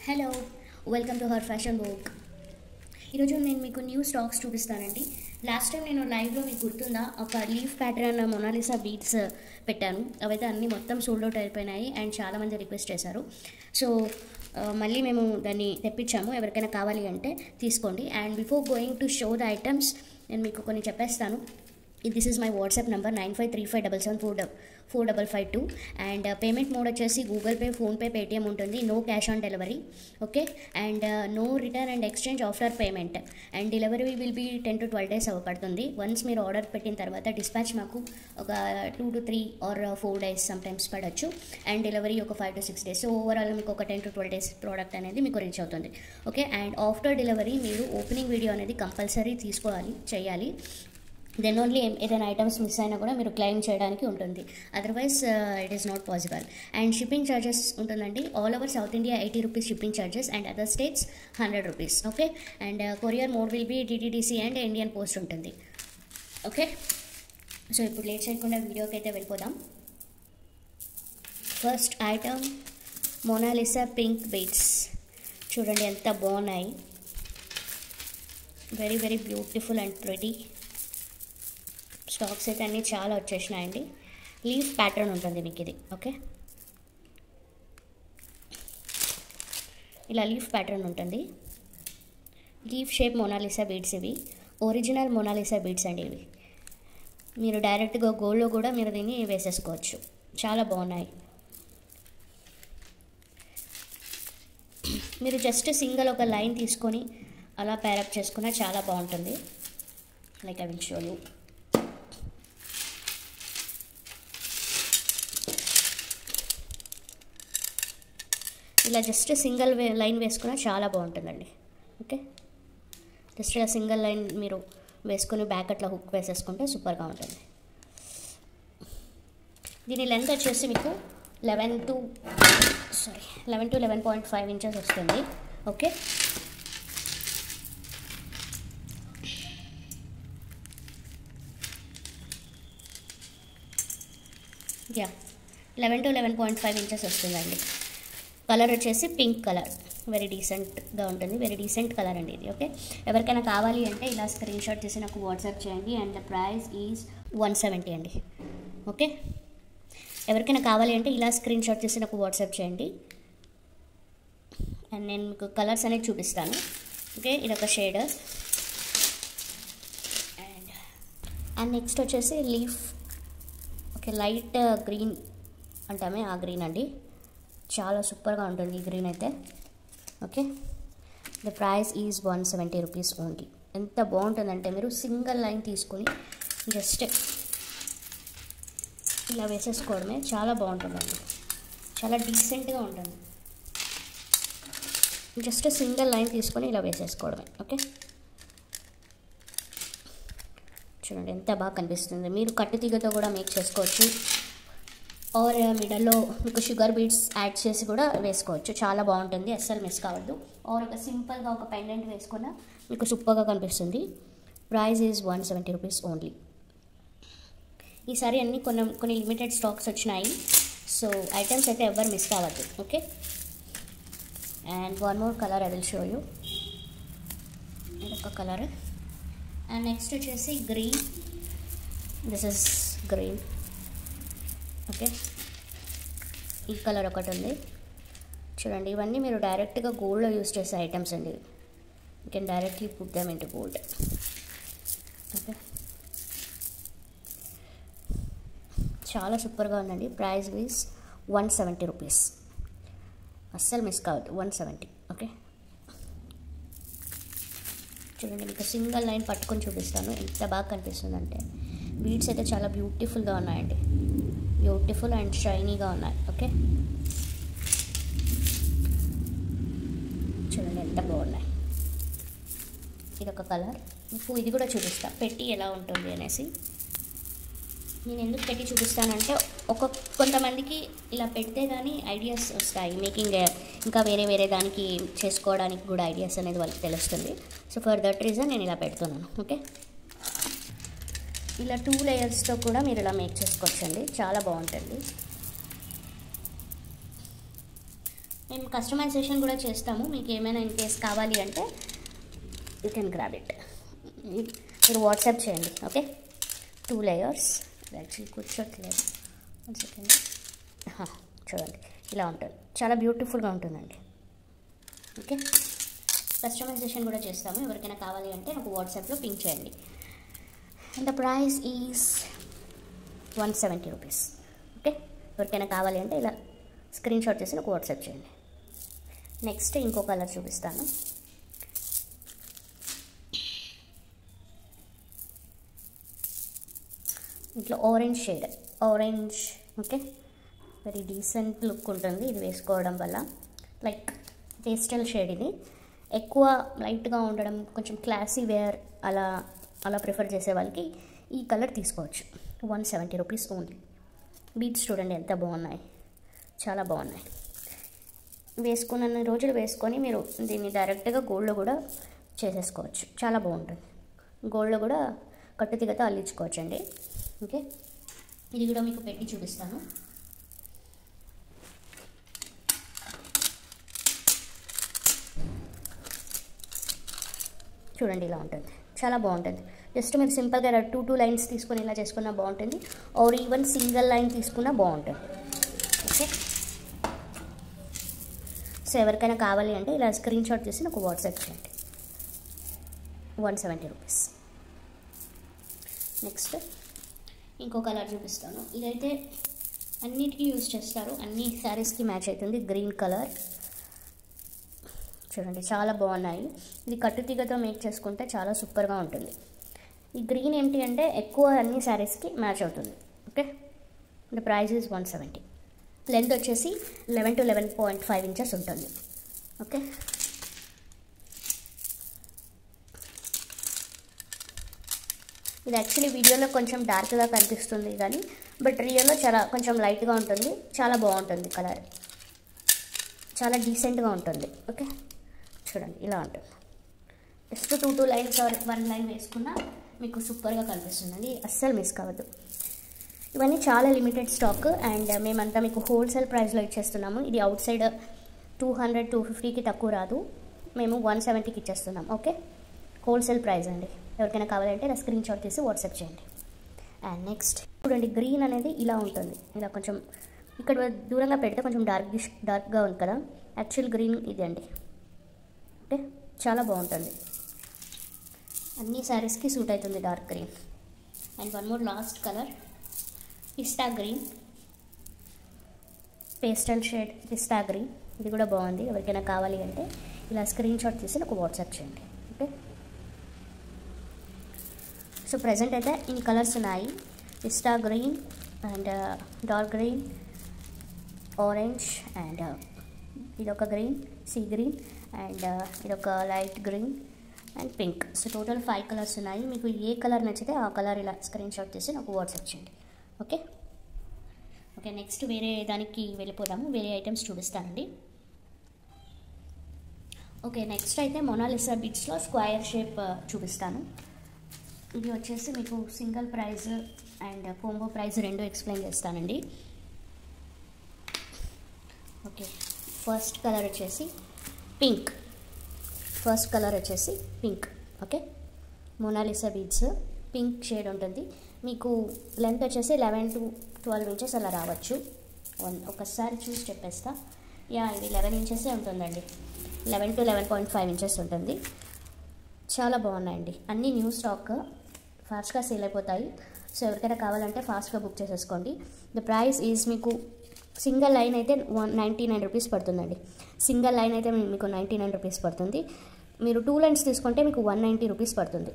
Hello, welcome to her fashion book. ఈరోజు నేను మీకు న్యూ స్టాక్స్ చూపిస్తానండి. లాస్ట్ టైం నేను లైవ్లో మీకు గుర్తుందా, ఒక లీఫ్ ప్యాటర్న్ మొనాలిసా బీడ్స్ పెట్టాను. అవైతే అన్నీ మొత్తం సోల్డ్ అవుట్ అయిపోయినాయి అండ్ చాలామంది రిక్వెస్ట్ చేశారు. సో మళ్ళీ మేము దాన్ని తెప్పించాము. ఎవరికైనా కావాలి అంటే తీసుకోండి. And before going to show the items నేను మీకు కొన్ని చెప్పేస్తాను. This is my WhatsApp number 9535774552 and payment mode వచ్చేసి గూగుల్ పే, ఫోన్పే, పేటిఎం ఉంటుంది. No cash on delivery, okay. And no return and exchange after payment. And delivery will be 10 to 12 days పడుతుంది. Once మీరు order పెట్టిన తర్వాత dispatch మాకు ఒక 2 to 3 or 4 days sometimes పడవచ్చు. And delivery ఒక 5 to 6 days. So overall మీకు ఒక 10 to 12 days ప్రోడక్ట్ అనేది మీకు రీచ్ అవుతుంది, ఓకే. అండ్ ఆఫ్టర్ డెలివరీ మీరు ఓపెనింగ్ వీడియో అనేది కంపల్సరీ చేయాలి. దెన్ ఓన్లీ ఏదైనా ఐటమ్స్ మిస్ అయినా కూడా మీరు క్లెయిమ్ చేయడానికి ఉంటుంది. Otherwise it is not possible. And shipping charges ఉంటుందండి. All over south India 80 rupees shipping charges and other states 100 rupees, okay. And courier mode will be DTDC and Indian post ఉంటుంది, okay. So ఇప్పుడు లేట్ చేయకుండా వీడియోకి అయితే వెళ్ళిపోదాం. First item Mona Lisa pink beads. చూడండి ఎంత బాగున్నాయి. Very very beautiful and pretty. Stocks అయితే అన్నీ చాలా వచ్చేసినాయండి. లీఫ్ ప్యాటర్న్ ఉంటుంది మీకు ఇది, ఓకే. ఇలా లీఫ్ ప్యాటర్న్ ఉంటుంది. లీఫ్ షేప్ మొనాలిసా బీడ్స్ ఇవి. ఒరిజినల్ మొనాలిసా బీడ్స్ అండి ఇవి. మీరు డైరెక్ట్గా గోల్డ్లో కూడా మీరు దీన్ని వేసేసుకోవచ్చు. చాలా బాగున్నాయి. మీరు జస్ట్ సింగిల్ ఒక లైన్ తీసుకొని అలా ప్యారప్ చేసుకున్నా చాలా బాగుంటుంది. Like I will show you. ఇలా జస్ట్ సింగిల్ లైన్ వేసుకున్నా చాలా బాగుంటుందండి, ఓకే. జస్ట్ ఇలా సింగిల్ లైన్ మీరు వేసుకుని బ్యాక్ అట్లా హుక్ వేసేసుకుంటే సూపర్గా ఉంటుంది. దీని లెంత్ వచ్చేసి మీకు 11 to 11.5 inches వస్తుంది, ఓకే. యా 11 to 11.5 inches వస్తుందండి. కలర్ వచ్చేసి పింక్ కలర్. వెరీ డీసెంట్గా ఉంటుంది. వెరీ డీసెంట్ కలర్ అండి ఇది, ఓకే. ఎవరికైనా కావాలి అంటే ఇలా స్క్రీన్ షాట్ తీసి నాకు వాట్సాప్ చేయండి. అండ్ ద ప్రైస్ ఈజ్ 170 అండి, ఓకే. ఎవరికైనా కావాలి అంటే ఇలా స్క్రీన్ షాట్ తీసి నాకు వాట్సాప్ చేయండి. అండ్ నేను మీకు కలర్స్ అనేది చూపిస్తాను, ఓకే. ఇదొక షేడ్. అండ్ నెక్స్ట్ వచ్చేసి లీఫ్, ఓకే. లైట్ గ్రీన్ అంటామే ఆ గ్రీన్ అండి. చాలా సూపర్గా ఉంటుంది ఈ గ్రీన్ అయితే, okay. The price is 170 rupees only. ఎంత బాగుంటుందంటే మీరు సింగిల్ లైన్ తీసుకొని జస్ట్ ఇలా వేసేసుకోవడమే. చాలా బాగుంటుందండి. చాలా డీసెంట్గా ఉంటుంది. జస్ట్ సింగిల్ లైన్ తీసుకొని ఇలా వేసేసుకోవడమే, ఓకే. చూడండి ఎంత బాగా కనిపిస్తుంది. మీరు కట్టు తీగతో కూడా మేక్ చేసుకోవచ్చు. ఆర్ మిడల్లో మీకు షుగర్ బీడ్స్ యాడ్ చేసి కూడా వేసుకోవచ్చు. చాలా బాగుంటుంది, అస్సలు మిస్ కావద్దు. ఆర్ ఒక సింపుల్గా ఒక పెండెంట్ వేసుకున్నా మీకు సూపర్గా కనిపిస్తుంది. Price is 170 rupees only. ఈసారి అన్నీ కొన్ని లిమిటెడ్ స్టాక్స్ వచ్చినాయి. సో ఐటమ్స్ అయితే ఎవరు మిస్ కావద్దు, okay. And one more colour I will show you. ఇదొక కలర్. అండ్ నెక్స్ట్ వచ్చేసి green. This is green, okay. ఈ కలర్ ఒకటి ఉంది. చూడండి ఇవన్నీ మీరు డైరెక్ట్గా గోల్డ్లో యూస్ చేసే ఐటమ్స్ అండి. You can directly put them into gold, okay. చాలా సూపర్గా ఉందండి. Price is 170 rupees. అస్సలు మిస్ కావద్దు, 170, ఓకే. చూడండి మీకు సింగిల్ లైన్ పట్టుకొని చూపిస్తాను ఎంత బాగా కనిపిస్తుందంటే. బీడ్స్ అయితే చాలా బ్యూటిఫుల్గా ఉన్నాయండి. బ్యూటిఫుల్ అండ్ షైనీగా ఉన్నాయి, ఓకే. చూడండి ఎంత బాగున్నాయి. ఇదొక కలర్. మీకు ఇది కూడా చూపిస్తా పెట్టి ఎలా ఉంటుంది అనేసి. నేను ఎందుకు పెట్టి చూపిస్తానంటే కొంతమందికి ఇలా పెడితే కానీ ఐడియాస్ వస్తాయి. మేకింగ్ ఇంకా వేరే దానికి చేసుకోవడానికి కూడా ఐడియాస్ అనేది వాళ్ళకి తెలుస్తుంది. సో ఫర్ దట్ రీజన్ నేను ఇలా పెడుతున్నాను, ఓకే. ఇలా 2 layers కూడా మీరు ఇలా మేక్ చేసుకోవచ్చండి. చాలా బాగుంటుంది. మేము కస్టమైజేషన్ కూడా చేస్తాము. మీకు ఏమైనా ఇన్ కేస్ కావాలి అంటే యూ కెన్ గ్రాబ్ ఇట్. మీరు వాట్సాప్ చేయండి. Okay, 2 layers. యాక్చువల్లీ కూర్చోట్లేదు. 1 సెకండ్. చూడండి ఇలా ఉంటుంది, చాలా బ్యూటిఫుల్గా ఉంటుందండి. ఓకే, కస్టమైజేషన్ కూడా చేస్తాము. ఎవరికైనా కావాలి అంటే నాకు వాట్సాప్లో పింక్ చేయండి. And the price is 170 rupees. Okay, ఎవరికైనా కావాలి అంటే ఇలా స్క్రీన్ షాట్ చేసి నాకు వాట్సాప్ చేయండి. నెక్స్ట్ ఇంకో కలర్ చూపిస్తాను. ఇట్లా orange shade, orange. Okay, very decent look ఉంటుంది ఇది వేసుకోవడం వల్ల. లైక్ పేస్టల్ షేడ్, ఇది ఎక్కువ లైట్గా ఉండడం, కొంచెం క్లాసీ వేర్ అలా ప్రిఫర్ చేసే వాళ్ళకి ఈ కలర్ తీసుకోవచ్చు. 170 రూపీస్ ఓన్లీ. బీడ్స్ చూడండి ఎంత బాగున్నాయి, చాలా బాగున్నాయి. వేసుకున్న రోజులు వేసుకొని మీరు దీన్ని డైరెక్ట్గా గోల్డ్లో కూడా చేసేసుకోవచ్చు, చాలా బాగుంటుంది. గోల్డ్లో కూడా కట్టుతిగతో అల్లించుకోవచ్చు అండి. ఓకే, ఇది కూడా మీకు పెట్టి చూపిస్తాను. చూడండి ఇలా ఉంటుంది, చాలా బాగుంటుంది. జస్ట్ మీరు సింపుల్గా 2 లైన్స్ తీసుకొని ఇలా చేసుకున్నా బాగుంటుంది, ఆర్ ఈవెన్ సింగిల్ లైన్ తీసుకున్నా బాగుంటుంది. ఓకే, సో ఎవరికైనా కావాలి అంటే ఇలా స్క్రీన్ షాట్ తీసి నాకు వాట్సాప్ చేయండి. 170 రూపీస్. నెక్స్ట్ ఇంకో కలర్ చూపిస్తాను. ఇదైతే అన్నిటికీ యూజ్ చేస్తారు, అన్ని శారీస్కి మ్యాచ్ అవుతుంది. గ్రీన్ కలర్ చూడండి చాలా బాగున్నాయి. ఇది కట్టుతీగతో మేక్ చేసుకుంటే చాలా సూపర్గా ఉంటుంది. ఈ గ్రీన్ ఏంటి అంటే ఎక్కువ అన్ని శారీస్కి మ్యాచ్ అవుతుంది. Okay, the price is 170. Length వచ్చేసి 11 to 11.5 ఇంచెస్ ఉంటుంది. ఓకే, ఇది యాక్చువల్లీ వీడియోలో కొంచెం డార్క్గా కనిపిస్తుంది కానీ బట్ రియల్లో చాలా కొంచెం లైట్గా ఉంటుంది, చాలా బాగుంటుంది. కలర్ చాలా డీసెంట్గా ఉంటుంది. ఓకే, చూడండి ఇలా ఉంటుంది. జస్ట్ 2 లైన్స్ ఆర్ 1 లైన్ వేసుకున్నా మీకు సూపర్గా కనిపిస్తుందండి, అస్సలు మిస్ కావద్దు. ఇవన్నీ చాలా లిమిటెడ్ స్టాక్ అండ్ మేమంతా మీకు హోల్సేల్ ప్రైస్లో ఇచ్చేస్తున్నాము. ఇది అవుట్ సైడ్ 200-250కి తక్కువ రాదు, మేము 170కి ఇచ్చేస్తున్నాం. ఓకే, హోల్సేల్ ప్రైస్ అండి. ఎవరికైనా కావాలంటే నా స్క్రీన్ షాట్ తీసి వాట్సాప్ చేయండి. అండ్ నెక్స్ట్ చూడండి, గ్రీన్ అనేది ఇలా ఉంటుంది. ఇలా కొంచెం ఇక్కడ దూరంగా పెడితే కొంచెం డార్క్గా ఉంది కదా, యాక్చువల్ గ్రీన్ ఇది అండి. ఓకే, చాలా బాగుంటుంది, అన్ని శారీస్కి సూట్ అవుతుంది dark green. And one more last colour, pista green, pastel shade pista green. ఇది కూడా బాగుంది. ఎవరికైనా కావాలి అంటే ఇలా స్క్రీన్ షాట్ తీసి నాకు వాట్సాప్ చేయండి. ఓకే, సో ప్రజెంట్ అయితే ఇన్ని కలర్స్ ఉన్నాయి. Pista green and dark green, orange and ఇదొక గ్రీన్, సీ గ్రీన్ అండ్ ఇదొక light green and pink. So total 5 colours ఉన్నాయి. మీకు ఏ కలర్ నచ్చితే ఆ కలర్ ఇలా స్క్రీన్ షాట్ తీసి నాకు వాట్సాప్ చేయండి. ఓకే, ఓకే, నెక్స్ట్ వేరే దానికి వెళ్ళిపోదాము. వేరే ఐటమ్స్ చూపిస్తానండి. ఓకే, నెక్స్ట్ అయితే మొనాలిసా బీడ్స్లో స్క్వేర్ షేప్ చూపిస్తాను. ఇది వచ్చేసి మీకు single price and combo price రెండు ఎక్స్ప్లెయిన్ చేస్తానండి. ఓకే, ఫస్ట్ కలర్ వచ్చేసి pink. Okay, Mona Lisa beads pink shade ఉంటుంది. మీకు లెంత్ వచ్చేసి 11 to 12 ఇంచెస్ అలా రావచ్చు. ఒకసారి చూసి చెప్పేస్తా. ఇది 11 ఇంచెసే ఉంటుందండి, 11 to 11.5 ఇంచెస్ ఉంటుంది. చాలా బాగున్నాయండి, అన్నీ న్యూ స్టాక్, ఫాస్ట్గా సేల్ అయిపోతాయి. సో ఎవరికైనా కావాలంటే ఫాస్ట్గా బుక్ చేసేసుకోండి. ద ప్రైస్ ఈజ్ మీకు సింగిల్ లైన్ అయితే 99 రూపీస్ పడుతుందండి. సింగిల్ లైన్ అయితే మీకు 99 రూపీస్ పడుతుంది. మీరు 2 లైన్స్ తీసుకుంటే మీకు 190 రూపీస్ పడుతుంది.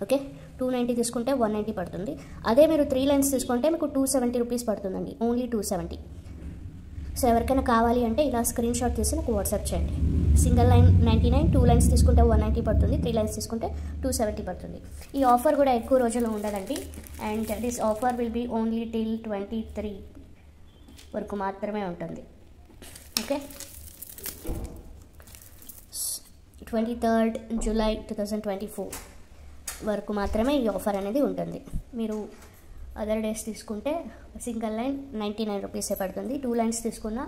ఓకే, 290 తీసుకుంటే 190 పడుతుంది. అదే మీరు 3 లైన్స్ తీసుకుంటే మీకు 270 రూపీస్ పడుతుందండి, ఓన్లీ 270. సో ఎవరికైనా కావాలి అంటే ఇలా స్క్రీన్ షాట్ తీసి నాకు వాట్సాప్ చేయండి. సింగిల్ లైన్ 99, 2 లైన్స్ తీసుకుంటే 190 పడుతుంది, 3 లైన్స్ తీసుకుంటే 270 పడుతుంది. ఈ ఆఫర్ కూడా ఎక్కువ రోజులు ఉండదండి. And this offer will be only till 23 వరకు మాత్రమే ఉంటుంది. ఓకే, 23rd July 2024 వరకు మాత్రమే ఈ ఆఫర్ అనేది ఉంటుంది. మీరు అదర్ డేస్ తీసుకుంటే సింగిల్ లైన్ 99 రూపీసే పడుతుంది. 2 లైన్స్ తీసుకున్న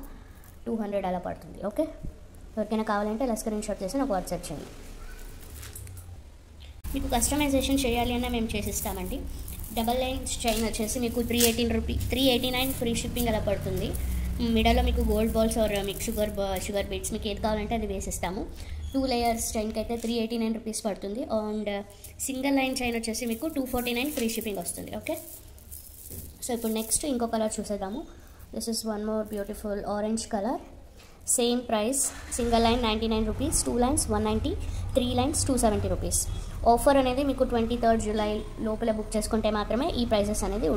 200 అలా పడుతుంది. ఓకే, ఎవరికైనా కావాలంటే ఇలా స్క్రీన్ షాట్ చేసి నాకు వాట్సాప్ చేయండి. మీకు కస్టమైజేషన్ చేయాలి అన్న మేము చేసిస్తామండి. డబల్ లైన్ చైన్ వచ్చేసి మీకు 389 ఫ్రీ షిప్పింగ్ అలా పడుతుంది. మిడల్లో మీకు గోల్డ్ బాల్స్ ఆర్ మీకు షుగర్ బీట్స్ మీకు ఏది కావాలంటే అది వేసిస్తాము. 2 లేయర్స్ చైన్కి అయితే 389 రూపీస్ పడుతుంది. అండ్ సింగిల్ లైన్ చైన్ వచ్చేసి మీకు 249 ఫ్రీ షిప్పింగ్ వస్తుంది. ఓకే, సో ఇప్పుడు నెక్స్ట్ ఇంకో కలర్ చూసేద్దాము. This is one more beautiful orange colour. Same price, single line 99 rupees, 2 lines 190, 3 lines 270 rupees. Offer అనేది మీకు 23rd జూలై లోపల బుక్ చేసుకుంటే మాత్రమే ఈ ప్రైజెస్ అనేది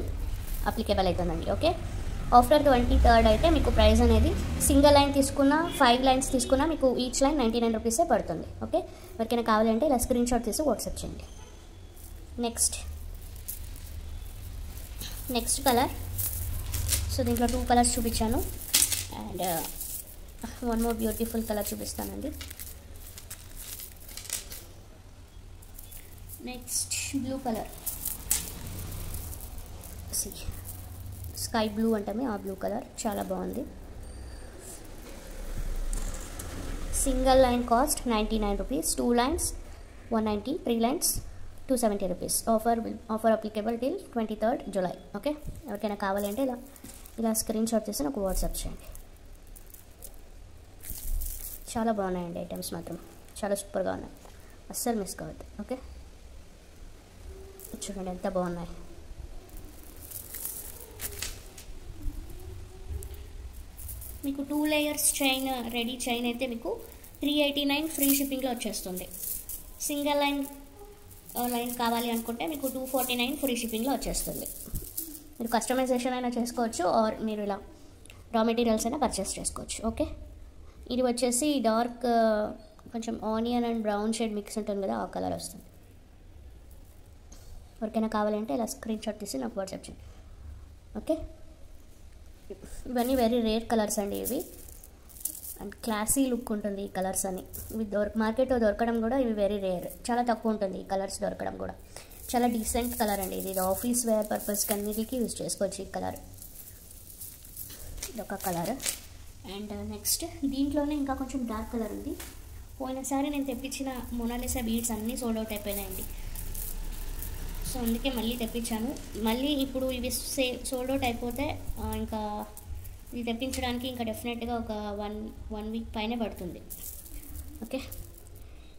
అప్లికేబుల్ అవుతుందండి. ఓకే, ఆఫ్టర్ 23rd అయితే మీకు ప్రైస్ అనేది సింగిల్ లైన్ తీసుకున్న 5 లైన్స్ తీసుకున్నా మీకు ఈచ్ లైన్ 99 రూపీసే పడుతుంది. ఓకే, ఎవరికైనా కావాలంటే ఇలా స్క్రీన్ షాట్ తీసి వాట్సాప్ చేయండి. Next colour. సో దీంట్లో 2 కలర్స్ చూపించాను and one more beautiful colour చూపిస్తానండి. Next blue colour, sky blue అంటామే ఆ బ్లూ కలర్ చాలా బాగుంది. Single line cost 99 rupees, 2 lines 190, 3 lines 270 rupees. Offer applicable till 23rd July. Okay, ఎవరికైనా కావాలంటే ఇలా స్క్రీన్ షాట్ చేసి నాకు వాట్సాప్ చేయండి. చాలా బాగున్నాయండి ఐటమ్స్, మాత్రం చాలా సూపర్గా ఉన్నాయి, అస్సలు మిస్ కావద్దు. ఓకే, చూడండి ఎంత బాగున్నాయి. మీకు 2 లేయర్స్ చైన్ రెడీ చైన్ అయితే మీకు 389 ఫ్రీ షిప్పింగ్లో వచ్చేస్తుంది. సింగిల్ లైన్ కావాలి అనుకుంటే మీకు 249 ఫ్రీ షిప్పింగ్లో వచ్చేస్తుంది. మీరు కస్టమైజేషన్ అయినా చేసుకోవచ్చు ఆర్ మీరు ఇలా రా మెటీరియల్స్ అయినా పర్చేస్ చేసుకోవచ్చు. ఓకే, ఇది వచ్చేసి డార్క్ కొంచెం onion and brown shade mix ఉంటుంది కదా, ఆ కలర్ వస్తుంది. ఎవరికైనా కావాలంటే ఇలా స్క్రీన్ షాట్ తీసి నాకు వాట్సాప్ చేయండి. ఓకే, ఇవన్నీ వెరీ రేర్ కలర్స్ అండి ఇవి, అండ్ క్లాసీ లుక్ ఉంటుంది ఈ కలర్స్ అని. ఇవి మార్కెట్లో దొరకడం కూడా ఇవి వెరీ రేర్, చాలా తక్కువ ఉంటుంది ఈ కలర్స్ దొరకడం కూడా. చాలా డీసెంట్ కలర్ అండి ఇది ఆఫీస్ వేర్ పర్పస్కి అన్నిటికీ యూజ్ చేసుకోవచ్చు ఈ కలర్. ఇదొక కలర్. అండ్ నెక్స్ట్ దీంట్లోనే ఇంకా కొంచెం డార్క్ కలర్ ఉంది. పోయినసారి నేను తెప్పించిన మొనాలిసా బీడ్స్ అన్నీ సోల్డ్ అవుట్ అయిపోయినాయండి. సో అందుకే మళ్ళీ తెప్పించాను. మళ్ళీ ఇప్పుడు ఇవి సోల్డ్ అవుట్ అయిపోతే ఇంకా ఇది తెప్పించడానికి ఇంకా డెఫినెట్గా ఒక వన్ వీక్ పైనే పడుతుంది. ఓకే,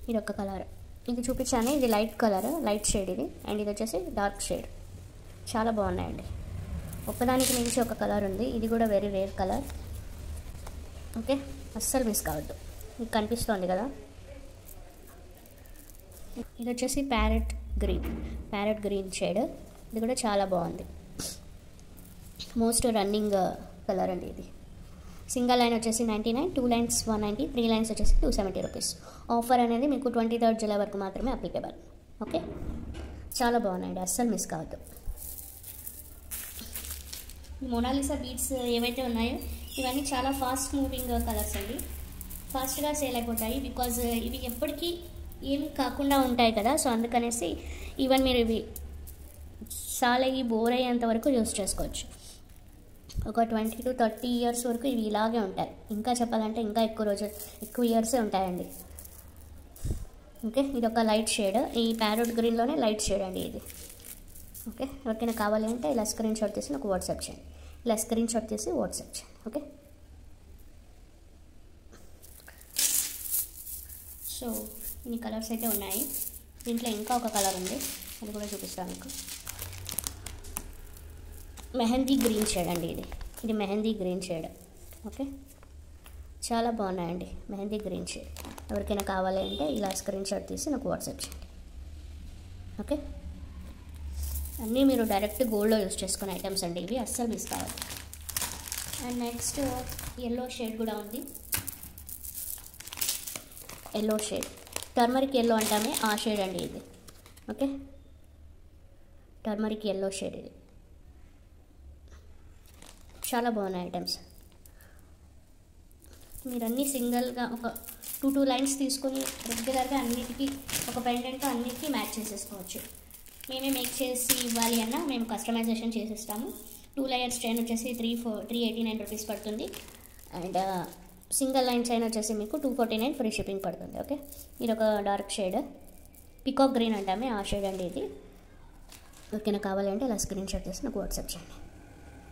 ఇది ఒక కలర్, ఇది చూపించాను. ఇది లైట్ కలర్, లైట్ షేడ్ ఇది. అండ్ ఇది వచ్చేసి డార్క్ షేడ్. చాలా బాగున్నాయండి. ఒకదానికి మించి ఒక కలర్ ఉంది, ఇది కూడా వెరీ రేర్ కలర్. ఓకే, అస్సలు మిస్ కావద్దు. మీకు కనిపిస్తోంది కదా, ఇది వచ్చేసి ప్యారెట్ గ్రీన్ షేడ్. ఇది కూడా చాలా బాగుంది, మోస్ట్ రన్నింగ్ కలర్ అండి ఇది. సింగిల్ లైన్ వచ్చేసి 99, 2 లైన్స్ 190, 3 లైన్స్ వచ్చేసి 270 రూపీస్. ఆఫర్ అనేది మీకు 23rd జూలై వరకు మాత్రమే అప్లికేబుల్. ఓకే, చాలా బాగున్నాయండి, అస్సలు మిస్ కావద్దు. మొనాలిసా బీడ్స్ ఏవైతే ఉన్నాయో ఇవన్నీ చాలా ఫాస్ట్ మూవింగ్ కలర్స్ అండి, ఫాస్ట్గా సేల్ అయిపోతాయి. బికాజ్ ఇవి ఎప్పటికీ ఏమి కాకుండా ఉంటాయి కదా, సో అందుకనేసి ఈవెన్ మీరు ఇవి సాలయ్యి బోర్ అయ్యేంత వరకు యూస్ చేసుకోవచ్చు. ఒక 20 to 30 ఇయర్స్ వరకు ఇవి ఇలాగే ఉంటాయి. ఇంకా చెప్పాలంటే ఇంకా ఎక్కువ ఇయర్సే ఉంటాయండి. ఓకే, ఇది ఒక లైట్ షేడ్, ఈ ప్యారెట్ గ్రీన్లోనే లైట్ షేడ్ అండి ఇది. ఓకే, ఎవరికైనా కావాలి అంటే ఇలా స్క్రీన్ షాట్ తీసి నాకు వాట్సాప్ చేయండి. ఇలా స్క్రీన్ షాట్ తీసి వాట్సాప్ చేయండి. ఓకే, సో ఇన్ని కలర్స్ అయితే ఉన్నాయి. దీంట్లో ఇంకా ఒక కలర్ ఉంది, అది కూడా చూపిస్తాను మీకు. మెహందీ గ్రీన్ షేడ్ అండి ఇది మెహందీ గ్రీన్ షేడ్. ఓకే, చాలా బాగున్నాయండి మెహందీ గ్రీన్ షేడ్. ఎవరికైనా కావాలి అంటే ఇలా స్క్రీన్ షాట్ తీసి నాకు వాట్సాప్ చేయండి. ఓకే, అన్నీ మీరు డైరెక్ట్ గోల్డ్లో యూస్ చేసుకునే ఐటమ్స్ అండి ఇవి, అస్సలు మిస్ కావాలి. అండ్ నెక్స్ట్ ఎల్లో షేడ్ కూడా ఉంది. ఎల్లో షేడ్, టర్మరిక్ ఎల్లో అంటామే ఆ షేడ్ అండి ఇది. ఓకే, టర్మరిక్ ఎల్లో షేడ్ ఇది. చాలా బాగున్నాయి ఐటమ్స్. మీరు అన్నీ సింగిల్గా ఒక 2 లైన్స్ తీసుకొని రెగ్యులర్గా అన్నిటికీ ఒక పెండెంట్ అన్నిటికీ మ్యాచ్ చేసేసుకోవచ్చు. మేమే మేక్ చేసి ఇవ్వాలి అన్నా మేము కస్టమైజేషన్ చేసిస్తాము. 2 లేయర్స్ చైన్ వచ్చేసి 389 రూపీస్ పడుతుంది. అండ్ సింగిల్ లైన్ చైన్ వచ్చేసి మీకు 249 ఫ్రీ షిప్పింగ్ పడుతుంది. ఓకే, ఇది ఒక డార్క్ షేడ్ పికాక్ గ్రీన్ అంటామే ఆ షేడ్ అండి ఇది. ఓకేనా, కావాలంటే ఇలా స్క్రీన్ షాట్ చేసి నాకు వాట్సాప్ చేయండి.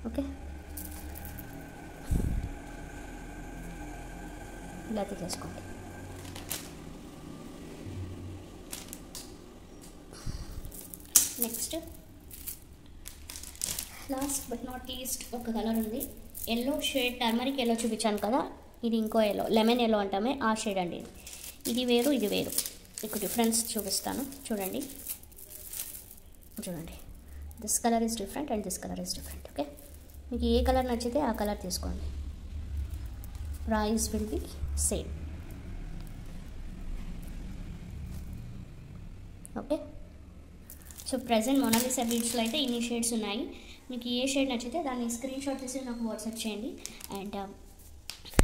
ఓకే, ఇలా తీసేసుకోండి. Next last but not least ఒక కలర్ ఉంది, ఎల్లో షేడ్, టర్మరిక్ ఎల్లో చూపించాను కదా, ఇది ఇంకో ఎల్లో, లెమన్ ఎల్లో అంటామే ఆ షేడ్ అండి ఇది. ఇది వేరు, ఇది వేరు. మీకు డిఫరెన్స్ చూపిస్తాను చూడండి. చూడండి, this colour is different and this colour is different. Okay, మీకు ఏ కలర్ నచ్చితే ఆ కలర్ తీసుకోండి. Price will be same. Okay, so present Mona Lisa బీడ్స్లో అయితే ఇన్ని షేడ్స్ ఉన్నాయి. మీకు ఏ షేడ్ నచ్చితే దాన్ని స్క్రీన్ షాట్ తీసి నాకు వాట్సాప్ చేయండి. అండ్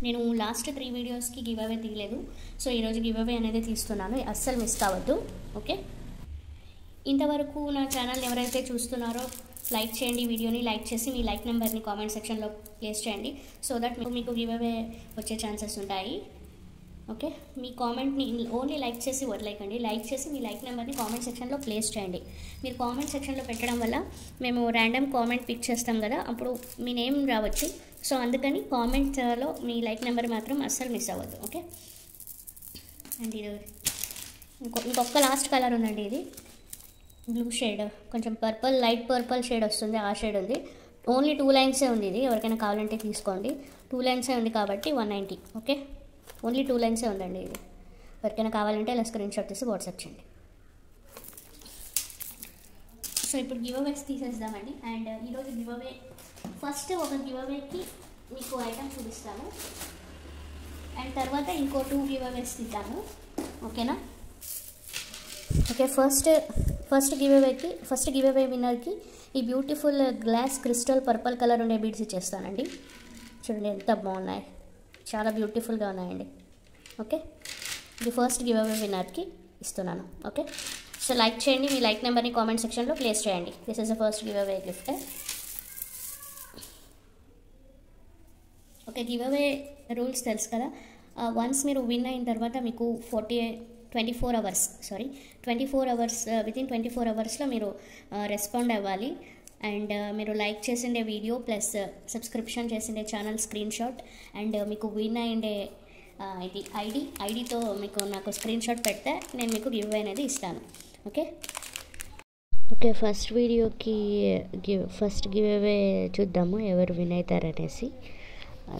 నేను లాస్ట్ 3 వీడియోస్కి గివ్ అవే తీయలేదు, సో ఈరోజు గివ్ అవే అనేది తీస్తున్నాను, అస్సలు మిస్ కావద్దు. ఓకే, ఇంతవరకు నా ఛానల్ ఎవరైతే చూస్తున్నారో లైక్ చేయండి, వీడియోని లైక్ చేసి మీ లైక్ నెంబర్ని కామెంట్ సెక్షన్లో ప్లేస్ చేయండి, సో దట్ మీకు గివ్ అవే వచ్చే ఛాన్సెస్ ఉంటాయి. ఓకే, మీ కామెంట్ని ఓన్లీ లైక్ చేసి వదిలేకండి, లైక్ చేసి మీ లైక్ నెంబర్ని కామెంట్ సెక్షన్లో ప్లేస్ చేయండి. మీరు కామెంట్ సెక్షన్లో పెట్టడం వల్ల మేము ర్యాండమ్ కామెంట్ పిక్ చేస్తాం కదా, అప్పుడు మీ నేమ్ రావచ్చు. సో అందుకని కామెంట్లో మీ లైక్ నెంబర్ మాత్రం అస్సలు మిస్ అవ్వద్దు. ఓకే, అండ్ ఇది ఇంకొక లాస్ట్ కలర్ ఉందండి, ఇది బ్లూ షేడ్, కొంచెం పర్పుల్, లైట్ పర్పుల్ షేడ్ వస్తుంది, ఆ షేడ్ ఉంది. ఓన్లీ 2 లైన్సే ఉంది ఇది, ఎవరికైనా కావాలంటే తీసుకోండి. 2 లైన్సే ఉంది కాబట్టి 190. ఓకే, ఓన్లీ 2 లైన్సే ఉందండి ఇది. ఎవరికైనా కావాలంటే ఇలా స్క్రీన్ షాట్ తీసి వాట్సాప్ చేయండి. సో ఇప్పుడు గివ్ అవేస్ తీసేద్దామండి. అండ్ ఈరోజు గివ్ అవే ఫస్ట్ ఒక గివ్ అవేకి మీకు ఐటమ్ చూపిస్తాను, అండ్ తర్వాత ఇంకో 2 గివ్ అవేస్ తీద్దాము. ఓకేనా? ఓకే, ఫస్ట్ గివ్ అవే విన్నర్కి ఈ beautiful glass crystal purple colour ఉండే బీడ్స్ ఇచ్చేస్తానండి. చూడండి ఎంత బాగున్నాయి, చాలా బ్యూటిఫుల్గా ఉన్నాయండి. ఓకే, ఇది ఫస్ట్ గివ్ అవే విన్నర్కి ఇస్తున్నాను. ఓకే, సో లైక్ చేయండి, మీ లైక్ నెంబర్ని కామెంట్ సెక్షన్లో ప్లేస్ చేయండి. This is the first give away gift. Okay, give away rules తెలుసు కదా. వన్స్ మీరు విన్ అయిన తర్వాత మీకు 24 అవర్స్ వితిన్ 24 అవర్స్లో మీరు రెస్పాండ్ అవ్వాలి. అండ్ మీరు లైక్ చేసిండే వీడియో ప్లస్ సబ్స్క్రిప్షన్ చేసిండే ఛానల్ స్క్రీన్ షాట్ అండ్ మీకు విన్ అయ్యిండే ఇది ఐడితో మీకు నాకు స్క్రీన్ షాట్ పెడితే నేను మీకు గివ్ అవే అనేది ఇస్తాను. ఓకే, ఫస్ట్ వీడియోకి ఫస్ట్ గివ్ అవే చూద్దాము ఎవరు విన్ అవుతారనేసి.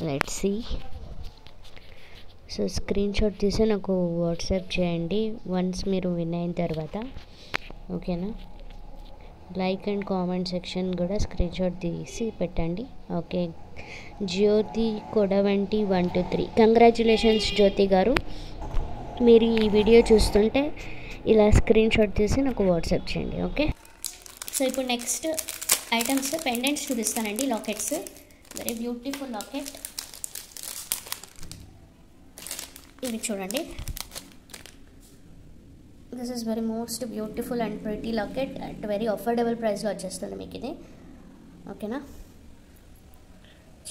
Let's see. So screenshot తీసి నాకు వాట్సాప్ చేయండి వన్స్ మీరు విన్ అయిన తర్వాత. ఓకేనా? లైక్ అండ్ కామెంట్ సెక్షన్ కూడా స్క్రీన్ షాట్ తీసి పెట్టండి. ఓకే, జ్యోతి కొడవంటి 123 కంగ్రాచ్యులేషన్స్ జ్యోతి గారు. మీరు ఈ వీడియో చూస్తుంటే ఇలా స్క్రీన్ షాట్ తీసి నాకు వాట్సాప్ చేయండి. ఓకే, సో ఇప్పుడు నెక్స్ట్ ఐటమ్స్ పెండెంట్స్ చూపిస్తానండి. Lockets, very beautiful locket. ఇది చూడండి, this is very most beautiful and pretty locket at very affordable ప్రైస్లో వచ్చేస్తుంది మీకు ఇది. ఓకేనా?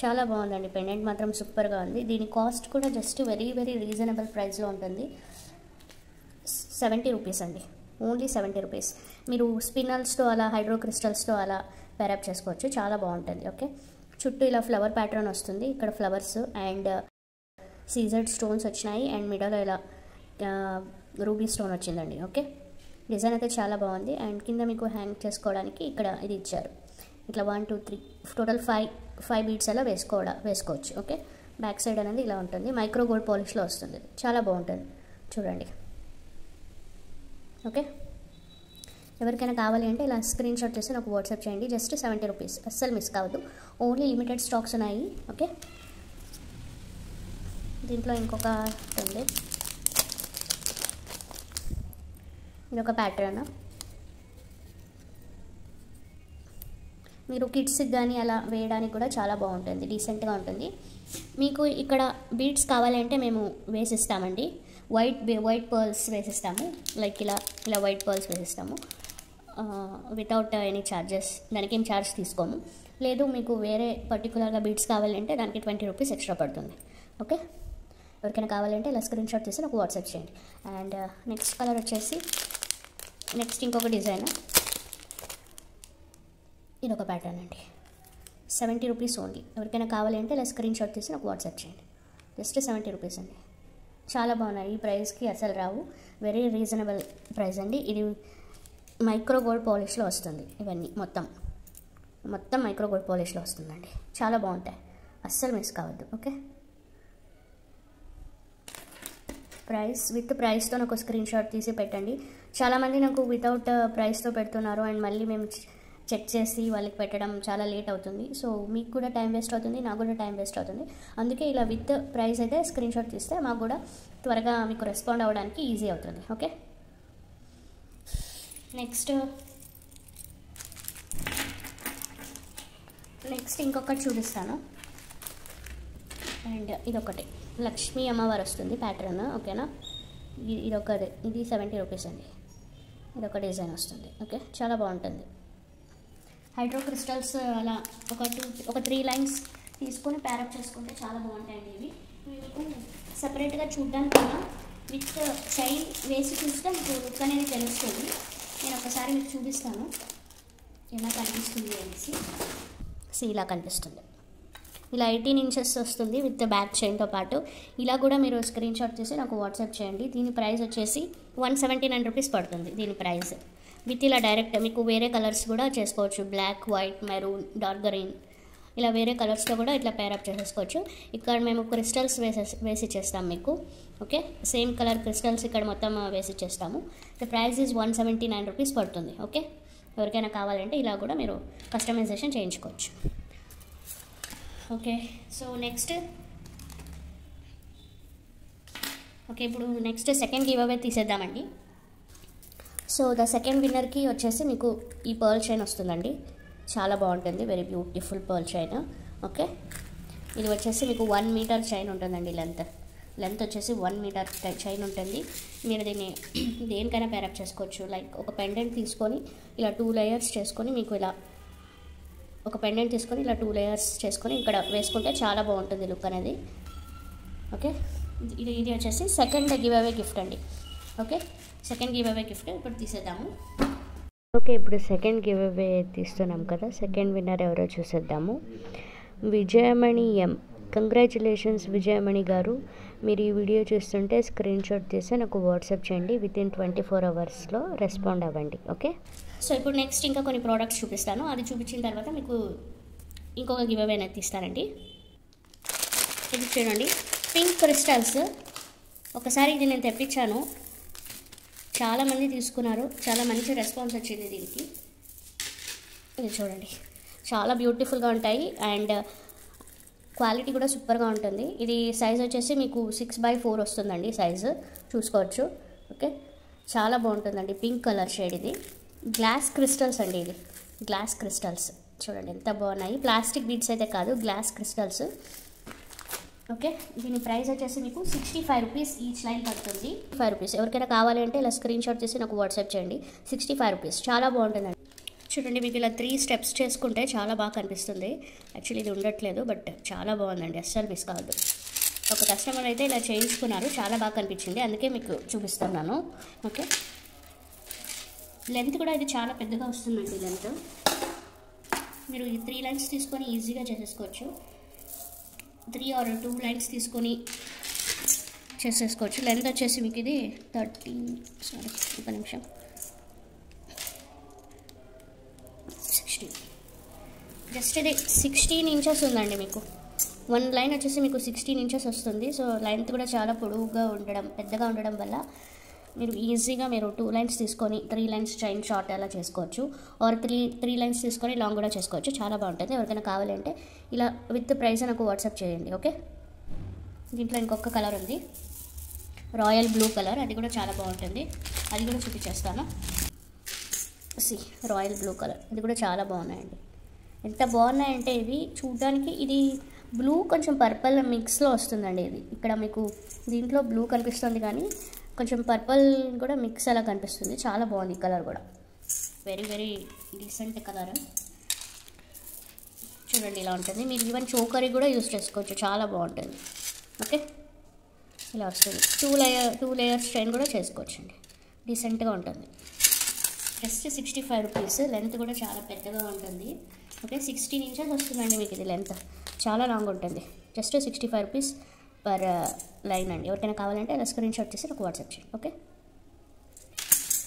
చాలా బాగుందండి, పెండెంట్ మాత్రం సూపర్గా ఉంది. దీని కాస్ట్ కూడా జస్ట్ వెరీ వెరీ రీజనబుల్ ప్రైస్లో ఉంటుంది. 70 రూపీస్ అండి, ఓన్లీ 70 రూపీస్. మీరు స్పినల్స్తో అలా హైడ్రో క్రిస్టల్స్తో అలా పేరప్ చేసుకోవచ్చు, చాలా బాగుంటుంది. ఓకే, చుట్టూ ఇలా ఫ్లవర్ ప్యాటర్న్ వస్తుంది, ఇక్కడ ఫ్లవర్స్ అండ్ సీజర్డ్ స్టోన్స్ వచ్చినాయి అండ్ మిడల్ ఇలా రూబీ స్టోన్ వచ్చిందండి. ఓకే, డిజైన్ అయితే చాలా బాగుంది. అండ్ కింద మీకు హ్యాంగ్ చేసుకోవడానికి ఇక్కడ ఇది ఇచ్చారు. ఇట్లా 1 2 3 టోటల్ 5 బీడ్స్ అలా వేసుకోవచ్చు. ఓకే, బ్యాక్ సైడ్ అనేది ఇలా ఉంటుంది, మైక్రో గోల్డ్ పాలిష్లో వస్తుంది, చాలా బాగుంటుంది చూడండి. ఓకే, ఎవరికైనా కావాలి అంటే ఇలా స్క్రీన్ షాట్ చేసి నాకు వాట్సాప్ చేయండి. జస్ట్ 70 రూపీస్, అస్సలు మిస్ కావద్దు. ఓన్లీ లిమిటెడ్ స్టాక్స్ ఉన్నాయి. ఓకే, దీంట్లో ఇంకొక ఉంది, ఇదొక ప్యాటర్న్. మీరు కిడ్స్కి కానీ అలా వేయడానికి కూడా చాలా బాగుంటుంది, డీసెంట్గా ఉంటుంది. మీకు ఇక్కడ బీడ్స్ కావాలంటే మేము వేసిస్తామండి. వైట్ పర్ల్స్ వేసిస్తాము, లైక్ ఇలా వైట్ పర్ల్స్ వేసిస్తాము వితౌట్ ఎనీ ఛార్జెస్. దానికి ఏం ఛార్జ్ తీసుకోము. లేదు మీకు వేరే పర్టికులర్గా బీడ్స్ కావాలంటే దానికి 20 రూపీస్ ఎక్స్ట్రా పడుతుంది. ఓకే, ఎవరికైనా కావాలంటే ఇలా స్క్రీన్ షాట్ తీసి నాకు వాట్సాప్ చేయండి. అండ్ నెక్స్ట్ కలర్ వచ్చేసి నెక్స్ట్ ఇంకొక డిజైన్, ఇది ఒక ప్యాటర్న్ అండి. 70 రూపీస్ ఓన్లీ. ఎవరికైనా కావాలంటే ఇలా స్క్రీన్ షాట్ తీసి నాకు వాట్సాప్ చేయండి. జస్ట్ 70 రూపీస్ అండి. చాలా బాగున్నాయి. ఈ ప్రైస్కి అసలు రావు. వెరీ రీజనబుల్ ప్రైస్ అండి. ఇది మైక్రో గోల్డ్ పాలిష్లో వస్తుంది. ఇవన్నీ మొత్తం మైక్రో గోల్డ్ పాలిష్లో వస్తుందండి. చాలా బాగుంటాయి, అస్సలు మిస్ కావద్దు. ఓకే, విత్ ప్రైస్తో నాకు స్క్రీన్ షాట్ తీసి పెట్టండి. చాలామంది నాకు వితౌట్ ప్రైస్తో పెడుతున్నారు అండ్ మళ్ళీ మేము చెక్ చేసి వాళ్ళకి పెట్టడం చాలా లేట్ అవుతుంది. సో మీకు కూడా టైం వేస్ట్ అవుతుంది, నాకు కూడా టైం వేస్ట్ అవుతుంది. అందుకే ఇలా విత్ ప్రైస్ అయితే స్క్రీన్ షాట్ తీస్తే మాకు కూడా త్వరగా మీకు రెస్పాండ్ అవ్వడానికి ఈజీ అవుతుంది. ఓకే, నెక్స్ట్ ఇంకొకటి చూపిస్తాను. అండ్ ఇదొకటి లక్ష్మీ అమ్మవారు వస్తుంది ప్యాటర్న్. ఓకేనా, ఇది 70 రూపీస్ అండి. ఇదొక డిజైన్ వస్తుంది. ఓకే, చాలా బాగుంటుంది. హైడ్రో క్రిస్టల్స్ అలా ఒక 3 లైన్స్ తీసుకొని ప్యారప్ చేసుకుంటే చాలా బాగుంటాయండి. ఇవి మీకు సపరేట్గా చూడడానికన్నా విత్ చైన్ వేసి చూస్తే మీకు లుక్ అనేది తెలుస్తుంది. నేను ఒకసారి మీకు చూపిస్తాను ఎలా కనిపిస్తుంది అనేసి. ఇలా కనిపిస్తుంది. ఇలా 18 ఇంచెస్ వస్తుంది విత్ బ్యాక్ చైన్తో పాటు. ఇలా కూడా మీరు స్క్రీన్ షాట్ తీసి నాకు వాట్సాప్ చేయండి. దీని ప్రైస్ వచ్చేసి 179 రూపీస్ పడుతుంది. దీని ప్రైస్ విత్ ఇలా డైరెక్ట్ మీకు వేరే కలర్స్ కూడా చేసుకోవచ్చు. Black, white, maroon, dark green, ఇలా వేరే కలర్స్తో కూడా ఇట్లా పేరప్ చేసేసుకోవచ్చు. ఇక్కడ మేము క్రిస్టల్స్ వేసి చేస్తాం మీకు. ఓకే, సేమ్ కలర్ క్రిస్టల్స్ ఇక్కడ మొత్తం వేసి చేస్తాము. ద ప్రైస్ ఈజ్ 179 రూపీస్ పడుతుంది. ఓకే, ఎవరికైనా కావాలంటే ఇలా కూడా మీరు కస్టమైజేషన్ చేయించుకోవచ్చు. ఓకే, సో ఇప్పుడు నెక్స్ట్ సెకండ్ గివ్ అవే తీసేద్దామండి. సో ద సెకండ్ విన్నర్కి వచ్చేసి మీకు ఈ పర్ల్ చైన్ వస్తుందండి. చాలా బాగుంటుంది, very beautiful pearl chain. Okay, ఇది వచ్చేసి మీకు 1 మీటర్ చైన్ ఉంటుందండి. లెంత్ వచ్చేసి 1 మీటర్ చైన్ ఉంటుంది. మీరు దీన్ని దేనికైనా పేరప్ చేసుకోవచ్చు. లైక్ ఒక పెండెంట్ తీసుకొని ఇలా 2 లేయర్స్ చేసుకొని మీకు ఇలా ఒక పెండెంట్ తీసుకొని ఇలా 2 లేయర్స్ చేసుకొని ఇక్కడ వేసుకుంటే చాలా బాగుంటుంది లుక్ అనేది. ఓకే, ఇది వచ్చేసి సెకండ్ గివ్ అవే గిఫ్ట్ అండి. Okay, second give away gift ఇప్పుడు తీసేద్దాము. ఓకే, ఇప్పుడు సెకండ్ గివ్ అవే తీస్తున్నాం కదా. సెకండ్ విన్నర్ ఎవరో చూసేద్దాము. విజయమణి ఎం. కంగ్రాచులేషన్స్ విజయమణి గారు. మీరు ఈ వీడియో చూస్తుంటే స్క్రీన్ షాట్ తీసి నాకు వాట్సాప్ చేయండి. వితిన్ 24 అవర్స్లో రెస్పాండ్ అవ్వండి. ఓకే, సో ఇప్పుడు నెక్స్ట్ ఇంకా కొన్ని ప్రోడక్ట్స్ చూపిస్తాను. అది చూపించిన తర్వాత మీకు ఇంకొక గివ్ అవే అనేది తీస్తానండి. ఇది చూడండి, పింక్ క్రిస్టల్స్. ఒకసారి ఇది నేను తెప్పించాను, చాలామంది తీసుకున్నారు, చాలా మంచి రెస్పాన్స్ వచ్చింది దీనికి. ఇది చూడండి, చాలా బ్యూటిఫుల్గా ఉంటాయి అండ్ క్వాలిటీ కూడా సూపర్గా ఉంటుంది. ఇది సైజ్ వచ్చేసి మీకు 6x4 వస్తుందండి సైజు, చూసుకోవచ్చు. ఓకే, చాలా బాగుంటుందండి. Pink colour shade. ఇది గ్లాస్ క్రిస్టల్స్ అండి. ఇది గ్లాస్ క్రిస్టల్స్ చూడండి ఎంత బాగున్నాయి. ప్లాస్టిక్ బీడ్స్ అయితే కాదు, గ్లాస్ క్రిస్టల్స్. ఓకే, దీని ప్రైస్ వచ్చేసి మీకు 65 రూపీస్ ఈచ్ లైన్ పడుతుంది. 5 రూపీస్. ఎవరికైనా కావాలి అంటే ఇలా స్క్రీన్ షాట్ చేసి నాకు వాట్సాప్ చేయండి. 65 రూపీస్. చాలా బాగుంటుందండి. చూడండి, మీకు ఇలా 3 స్టెప్స్ చేసుకుంటే చాలా బాగా కనిపిస్తుంది. యాక్చువల్లీ ఇది ఉండట్లేదు, బట్ చాలా బాగుందండి, అస్సలు మిస్ కావద్దు. ఒక కస్టమర్ అయితే ఇలా చేయించుకున్నారు, చాలా బాగా కనిపించింది, అందుకే మీకు చూపిస్తున్నాను. ఓకే, లెంత్ కూడా ఇది చాలా పెద్దగా వస్తుందండి. లెంత్ మీరు ఈ 3 లైన్స్ తీసుకొని ఈజీగా చేసేసుకోవచ్చు. 3 or 2 లైన్స్ తీసుకొని చేసేసుకోవచ్చు. లెంత్ వచ్చేసి మీకు ఇది 16 జస్ట్ ఇది 16 ఇంచెస్ ఉందండి. మీకు 1 లైన్ వచ్చేసి మీకు 16 ఇంచెస్ వస్తుంది. సో లెంత్ కూడా చాలా పొడవుగా పెద్దగా ఉండడం వల్ల మీరు ఈజీగా 2 లైన్స్ తీసుకొని 3 లైన్స్ చైన్ షార్ట్ అలా చేసుకోవచ్చు. ఆర్ 3 లైన్స్ తీసుకొని లాంగ్ కూడా చేసుకోవచ్చు. చాలా బాగుంటుంది. ఎవరికైనా కావాలంటే ఇలా విత్ ప్రైస్ నాకు వాట్సాప్ చేయండి. ఓకే, దీంట్లో ఇంకొక కలర్ ఉంది, రాయల్ బ్లూ కలర్. అది కూడా చాలా బాగుంటుంది, అది కూడా చూపించేస్తాను. రాయల్ బ్లూ కలర్, ఇది కూడా చాలా బాగున్నాయండి. ఎంత బాగున్నాయంటే ఇవి చూడడానికి, ఇది బ్లూ కొంచెం పర్పుల్ మిక్స్లో వస్తుందండి. ఇది ఇక్కడ మీకు దీంట్లో బ్లూ కనిపిస్తుంది కానీ కొంచెం పర్పుల్ కూడా మిక్స్ అలా కనిపిస్తుంది. చాలా బాగుంది కలర్ కూడా, వెరీ వెరీ డీసెంట్ కలర్. చూడండి ఇలా ఉంటుంది. మీరు ఈవెన్ చోకరీ కూడా యూజ్ చేసుకోవచ్చు, చాలా బాగుంటుంది. ఓకే, ఇలా వస్తుంది. టూ లేయర్స్ చైన్ కూడా చేసుకోవచ్చండి, డీసెంట్గా ఉంటుంది. Just 65 rupees. లెంత్ కూడా చాలా పెద్దగా ఉంటుంది. ఓకే, 16 ఇంచెస్ వస్తుందండి మీకు ఇది లెంత్, చాలా లాంగ్ ఉంటుంది. జస్ట్ 65 రూపీస్ పర్ లైన్ అండి. ఎవరికైనా కావాలంటే ఇలా స్క్రీన్ షాట్ చేసి నాకు వాట్సాప్ చేయండి. ఓకే,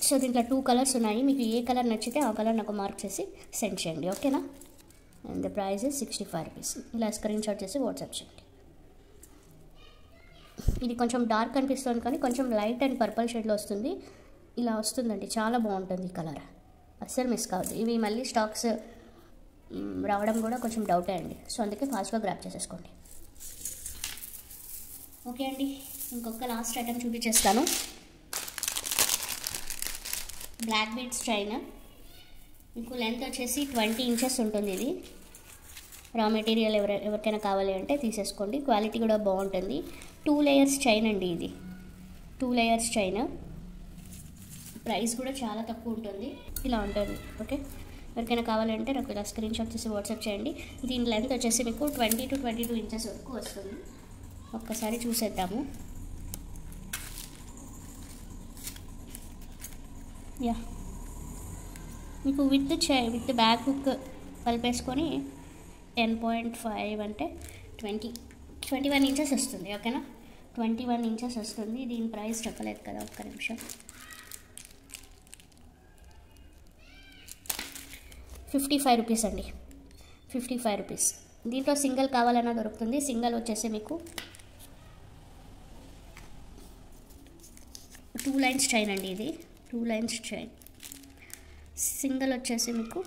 సో దీంట్లో 2 కలర్స్ ఉన్నాయి. మీకు ఏ కలర్ నచ్చితే ఆ కలర్ నాకు మార్క్ చేసి సెండ్ చేయండి. ఓకేనా, అండ్ ద ప్రైస్ 65 రూపీస్. ఇలా స్క్రీన్ షాట్ చేసి వాట్సాప్ చేయండి. ఇది కొంచెం డార్క్ అనిపిస్తుంది కానీ కొంచెం లైట్ అండ్ పర్పుల్ షేడ్లో వస్తుంది. ఇలా వస్తుందండి, చాలా బాగుంటుంది ఈ కలర్, అస్సలు మిస్ కావద్దు. ఇవి మళ్ళీ స్టాక్స్ రావడం కూడా కొంచెం డౌటే అండి, సో అందుకే ఫాస్ట్గా గ్రాప్ చేసేసుకోండి. ఓకే అండి, ఇంకొక లాస్ట్ ఐటమ్ చూపించేస్తాను. Black beads chain. మీకు లెంత్ వచ్చేసి 20 ఇంచెస్ ఉంటుంది. ఇది రా మెటీరియల్ ఎవరికైనా కావాలి అంటే తీసేసుకోండి. క్వాలిటీ కూడా బాగుంటుంది. 2 లేయర్స్ చైన్ అండి ఇది, 2 లేయర్స్ చైన్. ప్రైస్ కూడా చాలా తక్కువ ఉంటుంది. ఇలా ఉంటుంది. ఓకే, ఎవరికైనా కావాలంటే నాకు ఇలా స్క్రీన్ షాట్ చేసి వాట్సాప్ చేయండి. దీని లెంత్ వచ్చేసి మీకు 20 to 22 ఇంచెస్ వరకు వస్తుంది. ఒక్కసారి చూసేద్దాము. యా, మీకు విత్ బ్యాక్ హుక్ కలిపేసుకొని 10.5 అంటే 21 ఇంచెస్ వస్తుంది. ఓకేనా, 21 ఇంచెస్ వస్తుంది. దీని ప్రైస్ చెప్పలేదు కదా, ఒక్క నిమిషం. 55 రూపీస్ అండి, 55 రూపీస్. దీంట్లో సింగిల్ కావాలన్నా దొరుకుతుంది. సింగిల్ వచ్చేసి మీకు 2 లైన్స్ చైన్ అండి. ఇది 2 లైన్స్ చైన్. సింగిల్ వచ్చేసి మీకు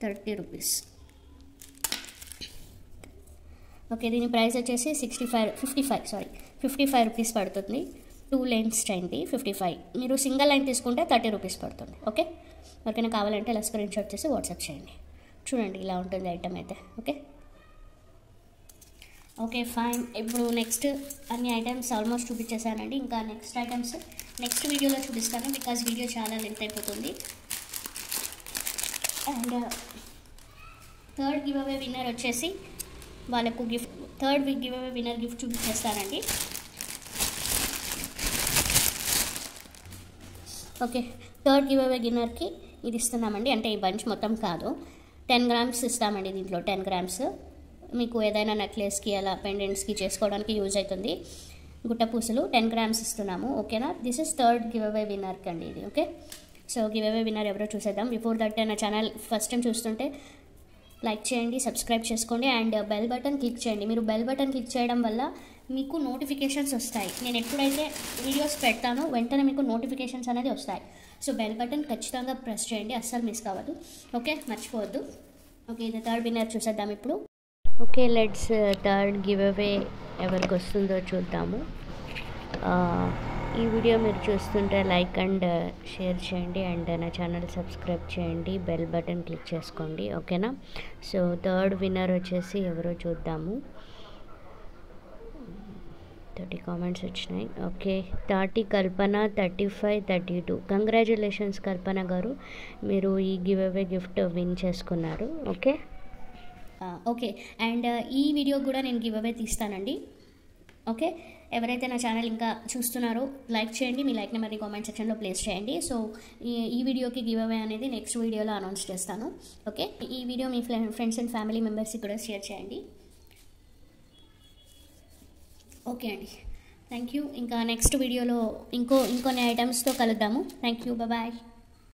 30 రూపీస్. ఓకే, దీని ప్రైస్ వచ్చేసి 55 రూపీస్ పడుతుంది. 2 లైన్స్ చైన్ది 55. మీరు సింగిల్ లైన్ తీసుకుంటే 30 రూపీస్ పడుతుంది. ఓకే, ఎవరికైనా కావాలంటే ఇలా స్క్రీన్ షాట్ చేసి వాట్సాప్ చేయండి. చూడండి, ఇలా ఉంటుంది ఐటమ్ అయితే. Okay okay fine. ఇప్పుడు నెక్స్ట్ అన్ని ఐటమ్స్ ఆల్మోస్ట్ చూపించేసానండి. ఇంకా నెక్స్ట్ ఐటమ్స్ నెక్స్ట్ వీడియోలో చూపిస్తాను, బికాజ్ వీడియో చాలా లెంత్ అయిపోతుంది. And third giveaway winner వచ్చేసి వాళ్ళకు gift, third giveaway winner gift చూపించేస్తానండి. ఓకే, థర్డ్ గివ్ అవే విన్నర్కి ఇది ఇస్తున్నామండి. అంటే ఈ బంచ్ మొత్తం కాదు, 10 గ్రామ్స్ ఇస్తామండి. దీంట్లో 10 గ్రామ్స్ మీకు ఏదైనా నెక్లెస్కి అలా పెండెంట్స్కి చేసుకోవడానికి యూజ్ అవుతుంది. గుట్ట పూసలు 10 గ్రామ్స్ ఇస్తున్నాము. ఓకేనా, this is third giveaway విన్నర్కి అండి ఇది. Okay, so giveaway winner ఎవరో చూసేద్దాం. బిఫోర్ దట్ నా ఛానల్ ఫస్ట్ టైం చూస్తుంటే లైక్ చేయండి, సబ్స్క్రైబ్ చేసుకోండి అండ్ బెల్ బటన్ క్లిక్ చేయండి. మీరు బెల్ బటన్ క్లిక్ చేయడం వల్ల మీకు నోటిఫికేషన్స్ వస్తాయి. నేను ఎప్పుడైతే వీడియోస్ పెడతానో వెంటనే మీకు నోటిఫికేషన్స్ అనేది వస్తాయి. సో బెల్ బటన్ ఖచ్చితంగా ప్రెస్ చేయండి, అస్సలు మిస్ కావద్దు. ఓకే, మర్చిపోవద్దు. ఓకే, ఇది థర్డ్ విన్నర్ చూసేద్దాం ఇప్పుడు. Okay, let's third give away ఎవరికి వస్తుందో చూద్దాము. ఈ వీడియో మీరు చూస్తుంటే లైక్ అండ్ షేర్ చేయండి అండ్ నా ఛానల్ సబ్స్క్రైబ్ చేయండి, బెల్ బటన్ క్లిక్ చేసుకోండి. ఓకేనా, సో థర్డ్ విన్నర్ వచ్చేసి ఎవరో చూద్దాము. 30 కామెంట్స్ వచ్చినాయి. ఓకే, 30 కల్పన, 35 32. కంగ్రాచులేషన్స్ కల్పన గారు, మీరు ఈ గివ్ అవే గిఫ్ట్ విన్ చేసుకున్నారు. ఓకే ఓకే, అండ్ ఈ వీడియో కూడా నేను గివ్ అవే తీస్తానండి. ఓకే, ఎవరైతే నా ఛానల్ ఇంకా చూస్తున్నారో లైక్ చేయండి, మీ లైక్ నెంబర్ని కామెంట్ సెక్షన్లో ప్లేస్ చేయండి. సో ఈ వీడియోకి గివ్ అవే అనేది నెక్స్ట్ వీడియోలో అనౌన్స్ చేస్తాను. ఓకే, ఈ video me friends and family మెంబర్స్కి కూడా షేర్ చేయండి. ఓకే అండి, థ్యాంక్ యూ. ఇంకా నెక్స్ట్ వీడియోలో ఇంకొన్ని ఐటమ్స్తో కలుద్దాము. Thank you, bye.